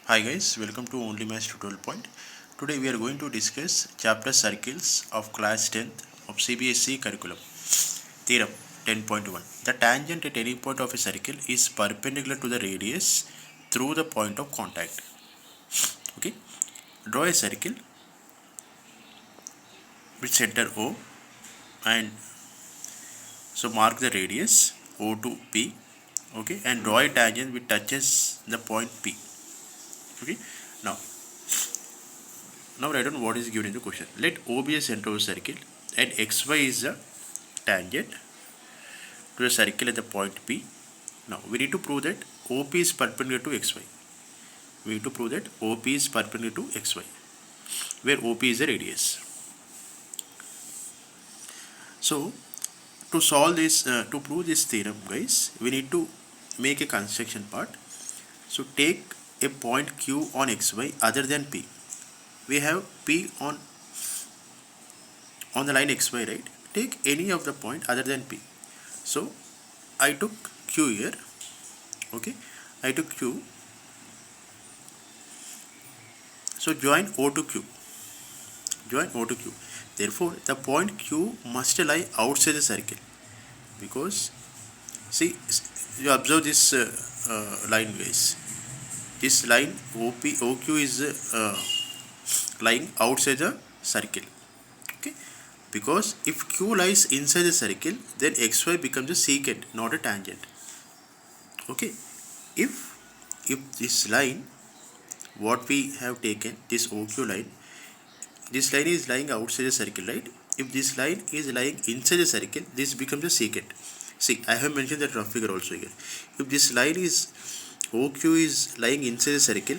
Hi guys, welcome to Only Maths Tutorial Point. Today we are going to discuss chapter circles of class 10th of CBSE curriculum. Theorem 10.1. The tangent at any point of a circle is perpendicular to the radius through the point of contact. Okay. Draw a circle with center O and so mark the radius O to P. Okay, and draw a tangent which touches the point P. Okay. Now write down what is given in the question. Let O be a center of a circle and xy is the tangent to the circle at the point P. Now we need to prove that OP is perpendicular to xy. We need to prove that OP is perpendicular to xy, where OP is the radius. So to solve this, to prove this theorem, guys, we need to make a construction part. So take a point Q on xy other than P. We have P on the line xy, right? Take any of the point other than P. So I took Q here. Okay, I took Q. So join O to Q. Join O to Q. Therefore, the point Q must lie outside the circle, because see, you observe this line, guys. This line OQ is lying outside the circle. Okay, because if Q lies inside the circle, then xy becomes a secant, not a tangent. Okay, if this line, what we have taken, this OQ line, this line is lying outside the circle, right? If this line is lying inside the circle, this becomes a secant. See, I have mentioned that rough figure also here. If this line is OQ is lying inside the circle,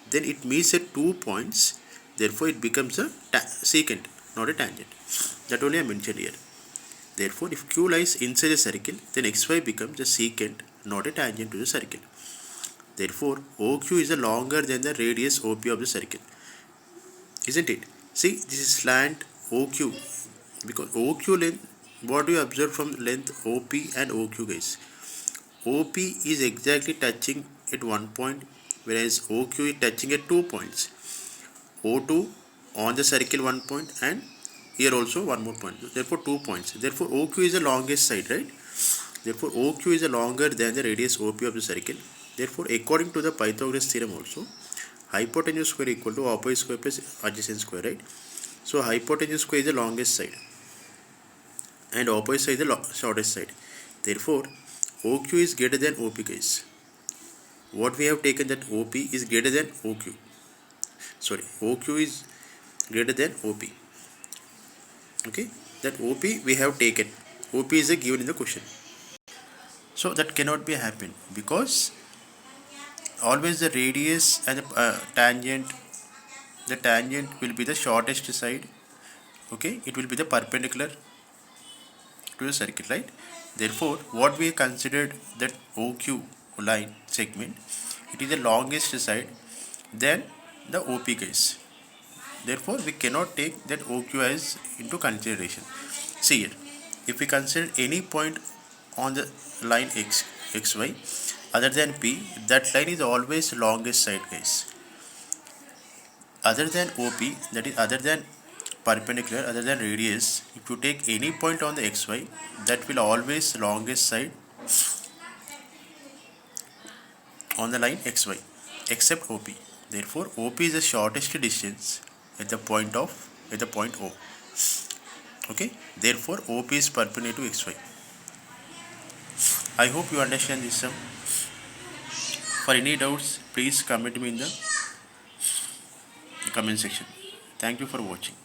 then it meets at 2 points. Therefore, it becomes a secant, not a tangent. That only I mentioned here. Therefore, if Q lies inside the circle, then xy becomes a secant, not a tangent to the circle. Therefore, OQ is longer than the radius OP of the circle. Isn't it? See, this is slant OQ, because OQ length, what do you observe from length OP and OQ, guys? OP is exactly touching at 1 point, whereas OQ is touching at 2 points. O2 on the circle 1 point, and here also one more point. Therefore 2 points. Therefore OQ is the longest side, right? Therefore OQ is longer than the radius OP of the circle. Therefore, according to the Pythagoras theorem also, hypotenuse square equal to opposite square plus adjacent square, right? So hypotenuse square is the longest side and opposite side is the shortest side. Therefore OQ is greater than OP, guys. What we have taken, that OP is greater than OQ. Sorry, OQ is greater than OP. Okay, that OP we have taken. OP is given in the question. So that cannot be happen, because always the radius and the tangent will be the shortest side. Okay, it will be the perpendicular to the circle, right? Therefore, what we considered, that OQ line segment, it is the longest side than the OP, guys. Therefore, we cannot take that OQ as into consideration. See here, if we consider any point on the line xy other than P, that line is always longest side, guys. Other than OP, that is other than perpendicular, other than radius, if you take any point on the xy, that will always longest side on the line xy, except OP. Therefore, OP is the shortest distance at the point O. Okay. Therefore, OP is perpendicular to xy. I hope you understand this sum. For any doubts, please comment me in the comment section. Thank you for watching.